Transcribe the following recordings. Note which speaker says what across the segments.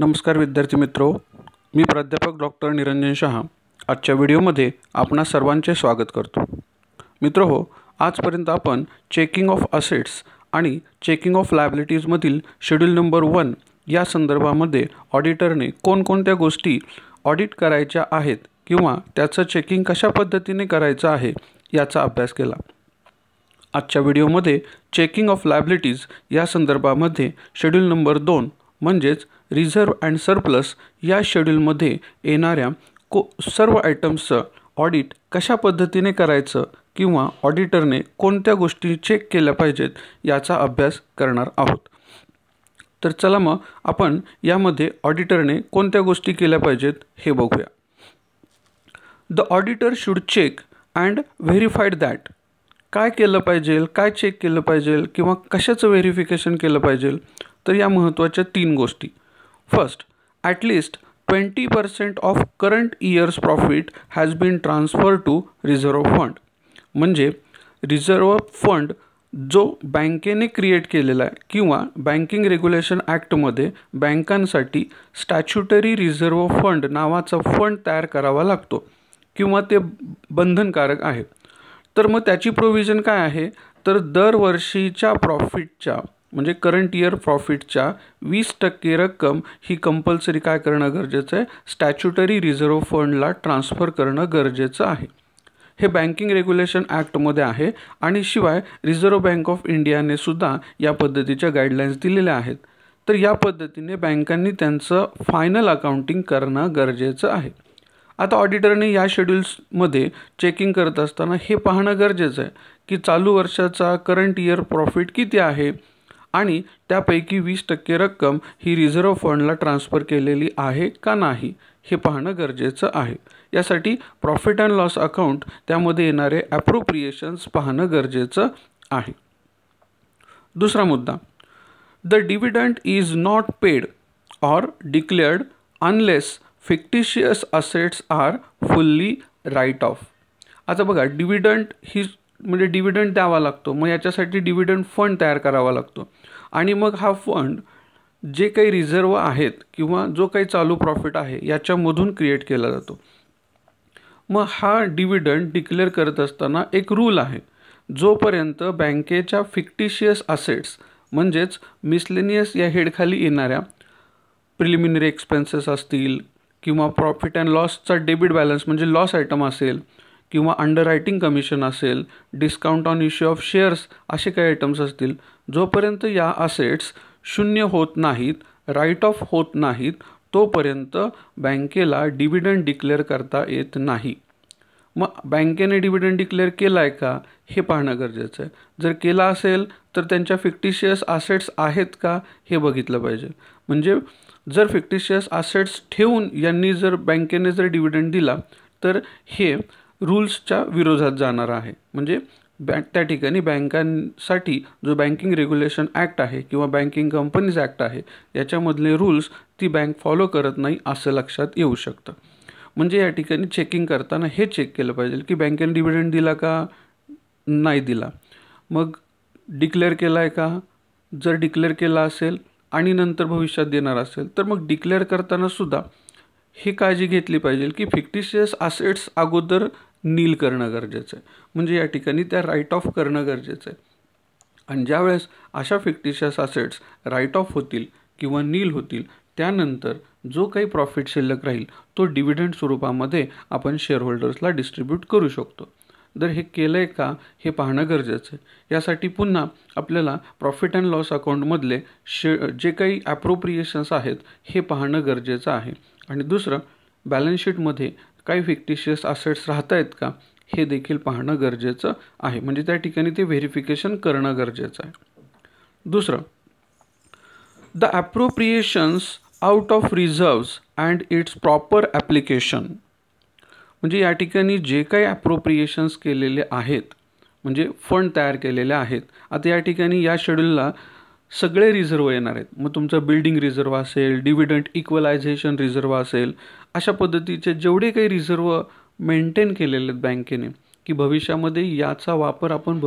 Speaker 1: नमस्कार विद्यार्थी मित्रो, मी प्राध्यापक डॉक्टर निरंजन शहा आजच्या व्हिडिओमध्ये आपणा सर्वांचे स्वागत करतो। मित्रहो, आजपर्यंत आपण चेकिंग ऑफ असेट्स आणि चेकिंग ऑफ लायबिलिटीज मधील शेड्यूल नंबर 1 या संदर्भामध्ये ऑडिटरने कोणकोणत्या गोष्टी ऑडिट करायच्या आहेत किंवा त्याचं चेकिंग कशा पद्धतीने करायचं आहे याचा अभ्यास केला। आजच्या व्हिडिओमध्ये चेकिंग ऑफ लायबिलिटीज या संदर्भामध्ये शेड्यूल नंबर 2 म्हणजेच रिझर्व अँड सरप्लस या शेड्यूलमध्ये येणाऱ्या सर्व आयटम्सचं ऑडिट कशा पद्धतीने करायचं किंवा ऑडिटरने कोणत्या गोष्टी चेक केल्या पाहिजेत याचा अभ्यास करणार आहोत। तर चला मग आपण यामध्ये ऑडिटरने कोणत्या गोष्टी केल्या पाहिजेत हे बघूया। The auditor should check and verified that, काय केलं पाहिजे, काय चेक केलं पाहिजे किंवा कशाचं व्हेरिफिकेशन केलं पाहिजे, तर या महत्त्वाच्या 3 गोष्टी। First, at least 20% of current year's profit has been transferred to reserve fund, म्हणजे रिझर्व फंड जो बँकेने क्रिएट केलेला आहे किंवा बँकिंग रेग्युलेशन ॲक्टमध्ये बँकांसाठी स्टॅच्युटरी रिझर्व फंड नावाचा फंड तयार करावा लागतो किंवा ते बंधनकारक आहे। तर मग त्याची प्रोव्हिजन काय आहे, तर दरवर्षीच्या प्रॉफिटच्या म्हणजे करंट इयर प्रॉफिटच्या 20% रक्कम ही कंपल्सरी काय करणं गरजेचं आहे, स्टॅच्युटरी रिझर्व फंडला ट्रान्सफर करणं गरजेचं आहे। हे बँकिंग रेग्युलेशन ॲक्टमध्ये आहे आणि शिवाय रिझर्व्ह बँक ऑफ इंडियाने सुद्धा या पद्धतीच्या गाईडलाईन्स दिलेल्या आहेत। तर या पद्धतीने बँकांनी त्यांचं फायनल अकाउंटिंग करणं गरजेचं आहे। आता ऑडिटरने या शेड्यूल्समध्ये चेकिंग करत असताना हे पाहणं गरजेचं आहे की चालू वर्षाचा करंट इयर प्रॉफिट किती आहे आणि त्यापैकी 20% रक्कम ही रिझर्व्ह फंडला ट्रान्सफर केलेली आहे का नाही हे पाहणं गरजेचं आहे। यासाठी प्रॉफिट अँड लॉस अकाउंट त्यामध्ये येणारे ॲप्रोप्रिएशन्स पाहणं गरजेचं आहे। दुसरा मुद्दा, the dividend is not paid or declared unless fictitious assets are fully write off. आता बघा, डिव्हिडंड ही म्हणजे डिव्हिडंड द्यावा लागतो, मग याच्यासाठी डिव्हिडंड फंड तयार करावा लागतो आणि मग हा फंड जे काही रिझर्व आहेत किंवा जो काही चालू प्रॉफिट आहे याच्यामधून क्रिएट केला जातो। मग हा डिव्हिडंड डिक्लेअर करत असताना एक रूल आहे, जोपर्यंत बँकेच्या फिक्टिशियस असेट्स म्हणजेच मिसलेनियस या हेडखाली येणाऱ्या प्रिलिमिनरी एक्सपेन्सेस असतील किंवा प्रॉफिट अँड लॉसचा डेबिट बॅलन्स म्हणजे लॉस आयटम असेल किंवा अंडररायटिंग कमिशन असेल, discount on issue of shares असे काही आयटम्स असतील, जोपर्यंत या असेट्स शून्य होत नाहीत, राईट ऑफ होत नाहीत, तोपर्यंत बँकेला डिव्हिडंड डिक्लेअर करता येत नाही। मग बँकेने डिव्हिडंड डिक्लेअर केला आहे का हे पाहणं गरजेचं आहे। जर केला असेल तर त्यांच्या फिक्टिशियस असेट्स आहेत का हे बघितलं पाहिजे। म्हणजे जर फिक्टिशियस असेट्स ठेवून यांनी जर बँकेने जर डिव्हिडंड दिला तर हे रूल्सच्या विरोधात जाणार आहे। म्हणजे त्या ठिकाणी बँकांसाठी जो बँकिंग रेग्युलेशन ॲक्ट आहे किंवा बँकिंग कंपनीज ॲक्ट आहे याच्यामधले रूल्स ती बँक फॉलो करत नाही असं लक्षात येऊ शकतं। म्हणजे या ठिकाणी चेकिंग करताना हे चेक केलं पाहिजे की बँकेने डिव्हिडंड दिला का नाही दिला, मग डिक्लेअर केला आहे का, जर डिक्लेअर केला असेल आणि नंतर भविष्यात देणार असेल तर मग डिक्लेअर करताना सुद्धा ही काळजी घेतली पाहिजे की फिक्टिशियस असेट्स अगोदर नील करणं गरजेचं आहे। म्हणजे या ठिकाणी त्या राईट ऑफ करणं गरजेचं आहे आणि ज्यावेळेस अशा फिक्टिशियस असेट्स राईट ऑफ होतील किंवा नील होतील त्यानंतर जो काही प्रॉफिट शिल्लक राहील तो डिव्हिडंड स्वरूपामध्ये आपण शेअरहोल्डर्सला डिस्ट्रीब्यूट करू शकतो। जर हे केलं आहे का हे पाहणं गरजेचं आहे। यासाठी पुन्हा आपल्याला प्रॉफिट अँड लॉस अकाउंटमधले जे काही ॲप्रोप्रिएशन्स आहेत हे पाहणं गरजेचं आहे आणि दुसरं, बॅलन्स शीटमध्ये काही फिक्टिशियस असेट्स राहत आहेत का हे देखील पाहणं गरजेचं आहे। म्हणजे त्या ठिकाणी ते व्हेरिफिकेशन करणं गरजेचं आहे। दुसरं, the appropriations out of reserves and its proper application, म्हणजे या ठिकाणी जे काही ॲप्रोप्रिएशन्स केलेले आहेत म्हणजे फंड तयार केलेले आहेत, आता या ठिकाणी या शेड्यूलला सगळे रिझर्व येणार आहेत। मग तुमचं बिल्डिंग रिझर्व असेल, डिव्हिडंड इक्वलायझेशन रिझर्व असेल, अशा पद्धतीचे जेवढे काही रिझर्व मेंटेन केलेले आहेत बँकेने की भविष्यामध्ये याचा वापर आपण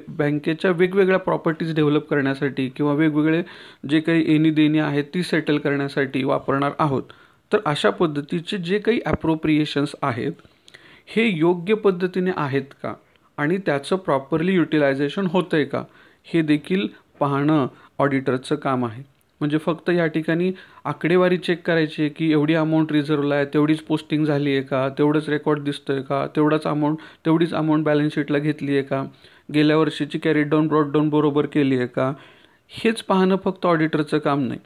Speaker 1: बँकेच्या वेगवेगळ्या प्रॉपर्टीज डेव्हलप करण्यासाठी किंवा वेगवेगळे जे काही येणी देणी आहेत ती सेटल करण्यासाठी वापरणार आहोत. तर अशा पद्धतीचे जे काही ॲप्रोप्रिएशन्स आहेत हे योग्य पद्धतीने आहेत का आणि त्याचं प्रॉपरली युटिलायझेशन होतं आहे का हे देखील पाहणं ऑडिटरचं काम आहे. म्हणजे फक्त या ठिकाणी आकडेवारी चेक करायची आहे की एवढी अमाऊंट रिझर्वला आहे, तेवढीच पोस्टिंग झाली आहे का, तेवढंच रेकॉर्ड दिसतं आहे का, तेवढीच अमाऊंट बॅलन्स शीटला घेतली आहे का, गेल्या वर्षीची कॅरीड डाऊन ब्रॉट डाऊन बरोबर केली आहे का, हेच पाहणं फक्त ऑडिटरचं काम नाही.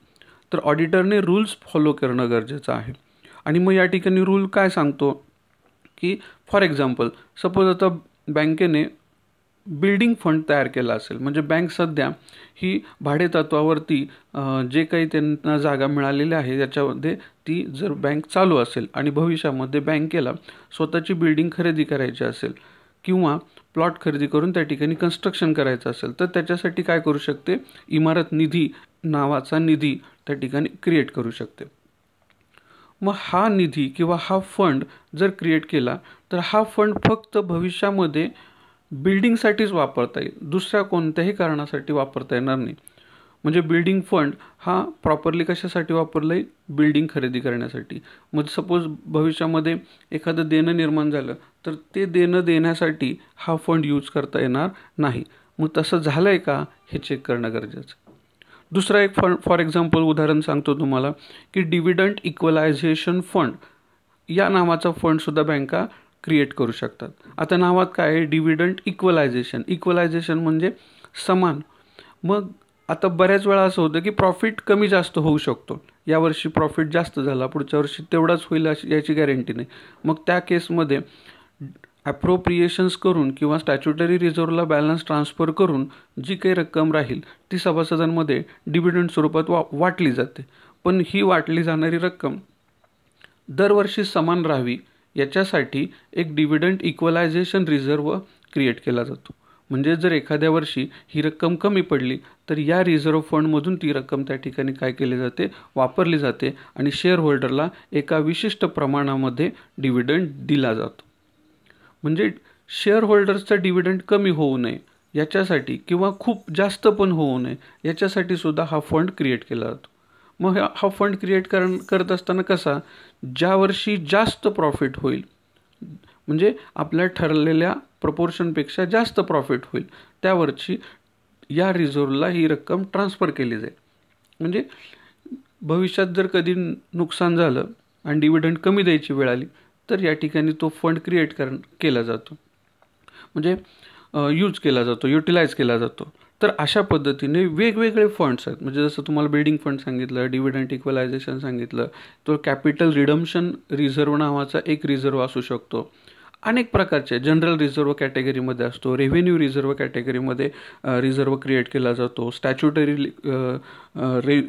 Speaker 1: तर ऑडिटरने रूल्स फॉलो करणं गरजेचं आहे. आणि मग या ठिकाणी रूल काय सांगतो की फॉर एक्झाम्पल सपोज आता बँकेने बिल्डिंग फंड तयार केला असेल, म्हणजे बँक सध्या ही भाडेतत्वावरती जे काही त्यांना जागा मिळालेल्या आहे त्याच्यामध्ये ती जर बँक चालू असेल आणि भविष्यामध्ये बँकेला स्वतःची बिल्डिंग खरेदी करायची असेल किंवा प्लॉट खरेदी करून त्या ठिकाणी कन्स्ट्रक्शन करायचं असेल तर त्याच्यासाठी काय करू शकते, इमारत निधी नावाचा निधी त्या ठिकाणी क्रिएट करू शकते. मग हा निधी किंवा हा फंड जर क्रिएट केला तर हा फंड फक्त भविष्यामध्ये बिल्डिंगसाठीच वापरता येईल, दुसऱ्या कोणत्याही कारणासाठी वापरता येणार नाही. म्हणजे बिल्डिंग फंड हा प्रॉपरली कशासाठी वापरलं आहे, बिल्डिंग खरेदी करण्यासाठी. मग सपोज भविष्यामध्ये एखादं देणं निर्माण झालं तर ते देणं देण्यासाठी हा फंड यूज करता येणार नाही. मग तसं झालं आहे का हे चेक करणं गरजेचं. दुसरा एक फंड फॉर एक्झाम्पल उदाहरण सांगतो तुम्हाला की डिव्हिडंड इक्वलायझेशन फंड या नावाचा फंडसुद्धा बँका क्रिएट करू शकतात. आता नावात काय आहे, डिव्हिडंड इक्वलायझेशन म्हणजे समान. मग आता बऱ्याच वेळा असं होतं की प्रॉफिट कमी जास्त होऊ शकतो, यावर्षी प्रॉफिट जास्त झाला पुढच्या वर्षी तेवढाच होईल याची गॅरंटी नाही. मग त्या केसमध्ये ॲप्रोप्रिएशन्स करून किंवा स्टॅच्युटरी रिझर्वला बॅलन्स ट्रान्सफर करून जी काही रक्कम राहील ती सभासदांमध्ये डिव्हिडंड स्वरूपात वाटली जाते. पण ही वाटली जाणारी रक्कम दरवर्षी समान राहावी याच्यासाठी एक डिव्हिडंड इक्वलायझेशन रिझर्व क्रिएट केला जातो. म्हणजे जर एखाद्या वर्षी ही रक्कम कमी पडली तर या रिझर्व्ह फंडमधून ती रक्कम त्या ठिकाणी काय केली जाते, वापरली जाते आणि शेअर होल्डरला एका विशिष्ट प्रमाणामध्ये डिव्हिडंड दिला जातो. म्हणजे शेअर होल्डर्सचा डिव्हिडंड कमी होऊ नये याच्यासाठी किंवा खूप जास्त पण होऊ नये याच्यासाठी सुद्धा हा फंड क्रिएट केला जातो. मग हा फंड क्रिएट करत असताना कसा, ज्या वर्षी जास्त प्रॉफिट होईल म्हणजे आपल्या ठरलेल्या प्रपोर्शनपेक्षा जास्त प्रॉफिट होईल त्यावर्षी या रिझर्वला ही रक्कम ट्रान्सफर केली जाईल. म्हणजे भविष्यात जर कधी नुकसान झालं आणि डिव्हिडंड कमी द्यायची वेळ आली तर या ठिकाणी तो फंड क्रिएट केला जातो, म्हणजे यूज केला जातो, युटिलाइज केला जातो. तर अशा पद्धतीने वेगवेगळे फंड्स आहेत. म्हणजे जसं तुम्हाला बिल्डिंग फंड सांगितलं, डिव्हिडंड इक्वलायझेशन सांगितलं, तो कॅपिटल रिडम्शन रिझर्व नावाचा एक रिझर्व असू शकतो. अनेक प्रकारचे जनरल रिझर्व कॅटेगरीमध्ये असतो, रेव्हेन्यू रिझर्व कॅटेगरीमध्ये रिझर्व क्रिएट केला जातो, स्टॅच्युटरी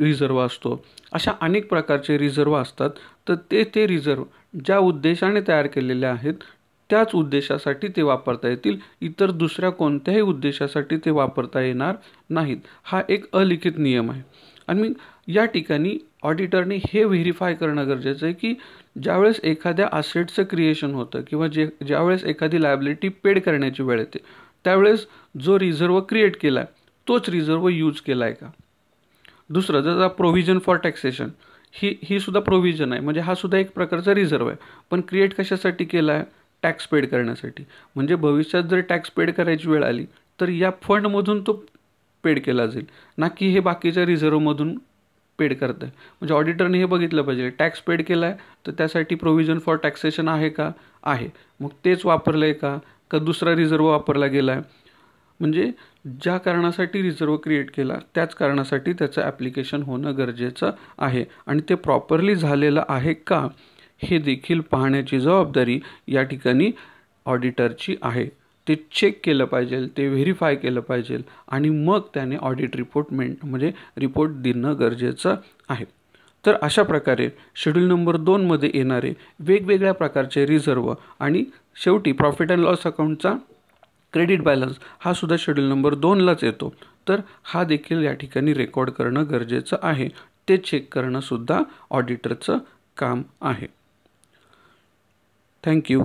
Speaker 1: रिझर्व असतो. अशा अनेक प्रकारचे रिझर्व असतात. तर ते रिझर्व ज्या उद्देशाने तयार केलेले आहेत त्याच उद्देशासाठी ते वापरता येतील, इतर दुसऱ्या कोणत्याही उद्देशासाठी ते वापरता येणार नाहीत. हा एक अलिखित नियम आहे. आणि या ठिकाणी ऑडिटरने हे व्हेरीफाय करणं गरजेचं आहे की ज्यावेळेस एखाद्या असेटचं क्रिएशन होतं किंवा ज्यावेळेस एखादी लायबिलिटी पेड करण्याची वेळ येते त्यावेळेस जो रिझर्व क्रिएट केला आहे तोच रिझर्व यूज केला आहे का. दुसरं जसं प्रोव्हिजन फॉर टॅक्सेशन ही सुद्धा प्रोव्हिजन आहे, म्हणजे हा सुद्धा एक प्रकारचा रिझर्व आहे. पण क्रिएट कशासाठी केला आहे, टॅक्स पेड करण्यासाठी. म्हणजे भविष्यात जर टॅक्स पेड करायची वेळ आली तर या फंडमधून तो पेड केला जाईल, ना की हे बाकीच्या रिझर्वमधून पेड करत आहे. म्हणजे ऑडिटरने हे बघितलं पाहिजे टॅक्स पेड केला आहे तर त्यासाठी प्रोव्हिजन फॉर टॅक्सेशन आहे का, आहे. मग तेच वापरलं आहे का दुसरा रिझर्व वापरला गेला आहे. म्हणजे ज्या कारणासाठी रिझर्व क्रिएट केला त्याच कारणासाठी त्याचं ॲप्लिकेशन होणं गरजेचं आहे आणि ते प्रॉपरली झालेलं आहे का हे देखील पाहण्याची जबाबदारी या ठिकाणी ऑडिटरची आहे. ते चेक केलं पाहिजे, ते व्हेरीफाय केलं पाहिजे आणि मग त्याने ऑडिट रिपोर्ट रिपोर्ट देणं गरजेचं आहे. तर अशा प्रकारे शेड्यूल नंबर 2मध्ये येणारे वेगवेगळ्या प्रकारचे रिझर्व आणि शेवटी प्रॉफिट अँड लॉस अकाउंटचा क्रेडिट बॅलन्स हा सुद्धा शेड्यूल नंबर 2लाच येतो. तर हा देखील या ठिकाणी रेकॉर्ड करणं गरजेचं आहे. ते चेक करणं सुद्धा ऑडिटरचं काम आहे. थँक्यू.